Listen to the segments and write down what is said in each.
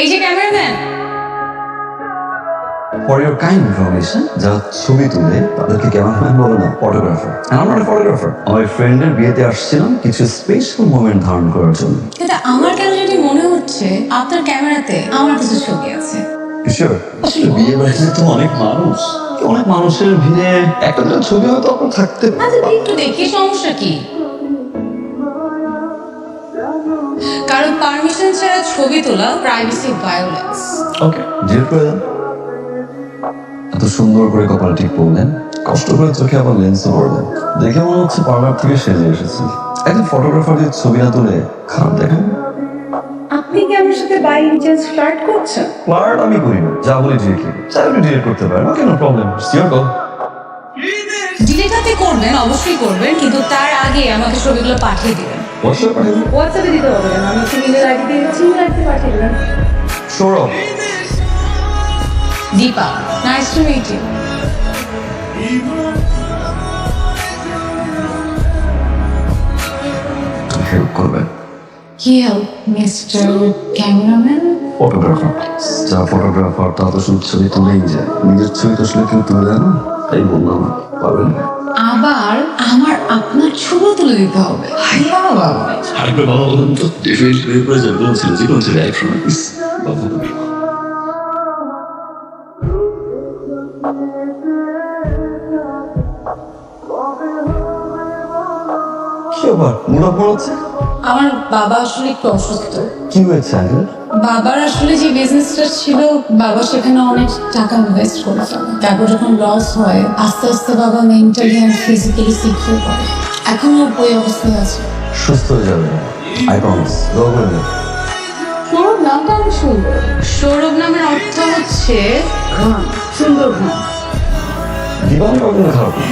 এই যে cameraman, For your kind information, যারা ছবি তুলে তাদেরকে ক্যামেরাম্যান বলে না, ফটোগ্রাফার। আমরা ফটোগ্রাফার। আমার ফ্রেন্ডের বিয়েতে আসছিলাম কিছু স্পেশাল মোমেন্ট ধারণ করার জন্য। কিন্তু আমার কেন যদি মনে হচ্ছে আপনার ক্যামেরাতে আমার কিছু ছবি আছে। Sure. আসলে বিয়ে বাড়িতে তো অনেক মানুষ, অনেক মানুষের ভিড়ে একটা দুটো ছবি হয়তো আপনার থাকতে আচ্ছা একটু দেখি, সমস্যা কি? কারো পারমিশন ছাড়া ছবি তোলা প্রাইভেসি ভায়োলেন্স। ওকে, ডিলিট করে দেন। এত সুন্দর করে কপাল ঠিক করলেন, কষ্ট করে চোখে আবার লেন্সও পড়লেন, দেখে মনে হচ্ছে পার্লার থেকে সেজে এসেছি। একজন ফটোগ্রাফার দিয়ে ছবি না তুলে খারাপ দেখেন। আপনি কি আমার সাথে বাই চান্স ফ্লার্ট করছেন? ফ্লার্ট আমি করি না, যা বলি ডিলিট করি। চাই আপনি ডিলিট করতে পারেন, okay, no problem, your call. Delete আপনি করবেন, অবশ্যই করবেন, কিন্তু তার আগে আমাকে ছবিগুলো পাঠিয়ে দিবেন। হোয়াটসঅ্যাপ পাঠিয়ে দিন। হোয়াটসঅ্যাপে দিতে হবে না, আমি একটু ইমেল আইডি দিয়ে দিচ্ছি, ইমেল আইডি পাঠিয়ে দিবেন। Sourav. Deepa, nice to meet you. Help করবেন। কি হেল্প মিস্টার ক্যামেরাম্যান? ফটোগ্রাফার, যা ফটোগ্রাফার তা তো শুধু ছবি তুলেই যায়, নিজের ছবি তো আসলে কেউ তুলে দেয় না, তাই বললাম না, পারবেন না। আবার আমার আপনার ছবি তুলে দিতে হবে? বাবা, আরেকবার বাবা বলুন তো, ডেফিনেটলি বের করে যাবে, কোন ছিল, যে কোন ছিল, এক সময় প্লিজ বাবা। কি ব্যাপার, মুড অফ হচ্ছে? আমার বাবা আসলে একটু অসুস্থ। কি হয়েছে আঙ্কেল? বাবার আসলে যে বিজনেসটা ছিল, বাবা সেখানে অনেক টাকা ইনভেস্ট করে ফেলে। তারপর যখন লস হয়, আস্তে আস্তে বাবা মেন্টালি অ্যান্ড ফিজিক্যালি সিকিউর করে। এখনো ওই অবস্থায় আছে। সুস্থ হয়ে যাবে, আই প্রমিস, দোয়া করবেন। সৌরভ নামটা অনেক সুন্দর। সৌরভ নামের অর্থ হচ্ছে ঘন, সুন্দর ঘন। দিবান কখনো খারাপ না,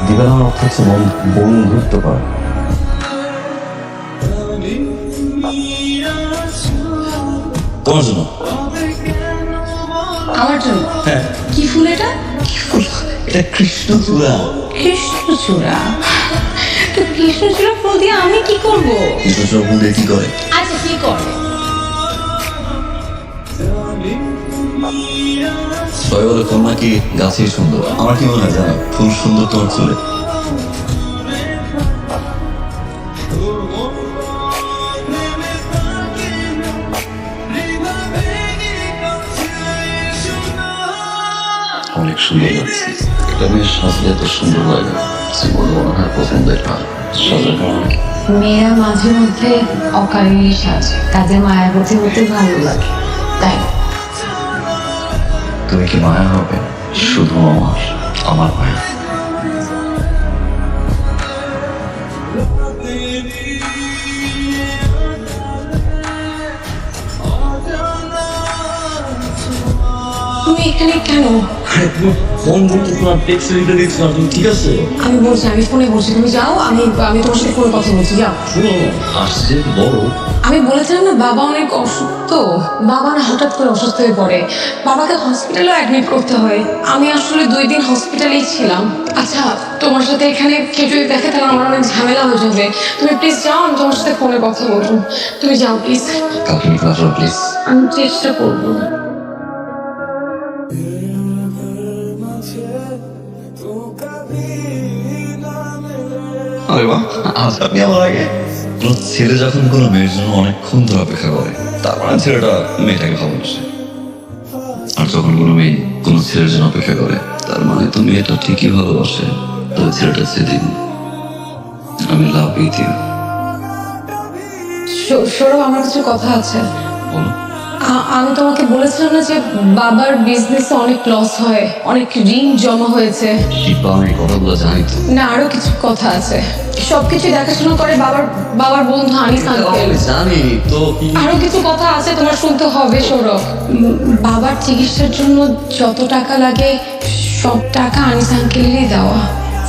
দিবান আমার অর্থ হচ্ছে বন্ধুত্ব করা। তোমার জন্য। আমার জন্য? হ্যাঁ। কি ফুল এটা? এটা কৃষ্ণচূড়া। কৃষ্ণচূড়া? তো কৃষ্ণচূড়া ফুল দিয়ে আমি কি করব? কৃষ্ণচূড়া ফুল দিয়ে কি করে? আচ্ছা, কি করে? সবাই বলে তোর নাকি গাছেই সুন্দর, আমার কি মনে হয় জানো, ফুল সুন্দর তোমার চুলে। অনেক সুন্দর লাগছে, এটা নিয়ে সাজলে এত সুন্দর লাগে, জীবন মনে হয় প্রথম দেখা সাজার কারণে। মেয়েরা মাঝে মধ্যে অকারণে সাজে, তাদের মায়াবতী হতে ভালো লাগে, তাই। তুমি কি মায়া হবে? শুধু আমার মায়া। তুমি এখানে কেন? ফোন করতে তোমার টেক্সট দিতে দিচ্ছ না, তুমি ঠিক আছে? আমি বলছি, আমি ফোনে বলছি, তুমি যাও, আমি তোমার সাথে ফোনে কথা বলছি, যাও। শুনো, আসছে বড়। আমি বলেছিলাম না, বাবা অনেক অসুস্থ। বাবা না হঠাৎ করে অসুস্থ হয়ে পড়ে, বাবাকে হসপিটালেও অ্যাডমিট করতে হয়। আমি আসলে 2 দিন হসপিটালেই ছিলাম। আচ্ছা, তোমার সাথে এখানে কেউ যদি দেখে তাহলে আমার অনেক ঝামেলা হয়ে যাবে। তুমি প্লিজ যাও, আমি তোমার সাথে ফোনে কথা বলবো। তুমি যাও প্লিজ। কালকে আসো প্লিজ। আমি চেষ্টা করবো। আরে বাহ, আজ আপনি আমার আগে। কোনো ছেলে যখন কোনো মেয়ের জন্য অনেকক্ষণ ধরে অপেক্ষা করে, তার মানে ছেলেটা মেয়েটাকে ভালোবাসে। আর যখন কোনো মেয়ে কোনো ছেলের জন্য অপেক্ষা করে, তার মানে তো মেয়েটা ঠিকই ভালোবাসে। তবে ছেলেটা সেদিন আমি লাভ উইথ ইউ। সৌরভ, আমার কিছু কথা আছে। বলো। আমি তোমাকে বলেছিলাম না যে বাবার বিজনেসে অনেক লস হয়, অনেক ঋণ জমা হয়েছে। দীপা, আমি এই কথাগুলো জানি তো। না, আরো কিছু কথা আছে। সবকিছু দেখাশোনা করে বাবার বন্ধু আনিস আঙ্কেল। জানি তো। আরো কিছু কথা আছে, তোমার শুনতে হবে সৌরভ। বাবার চিকিৎসার জন্য যত টাকা লাগে সব টাকা আনিস আঙ্কেলেরই দেওয়া,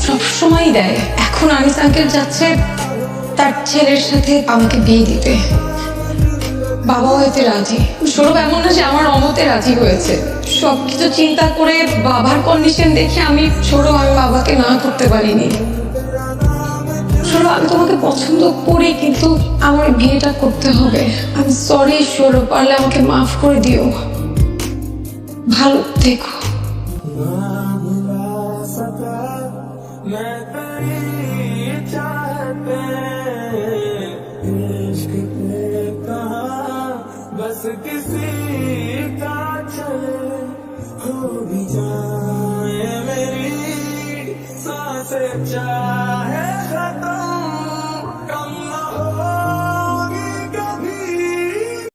সবসময়ই দেয়। এখন আনিস আঙ্কেল যাচ্ছে তার ছেলের সাথে আমাকে বিয়ে দিতে। বাবাও এতে রাজি। সৌরভ, এমন না যে আমার অমতে রাজি হয়েছে। সবকিছু চিন্তা করে বাবার কন্ডিশন দেখে আমি বাবাকে না করতে পারিনি। সৌরভ আমি তোমাকে পছন্দ করি, কিন্তু আমার বিয়েটা করতে হবে। আমি সরি সৌরভ, পারলে আমাকে মাফ করে দিও। ভালো থেকো। बस किसी का चले हो भी जाए मेरी सांसें चाहे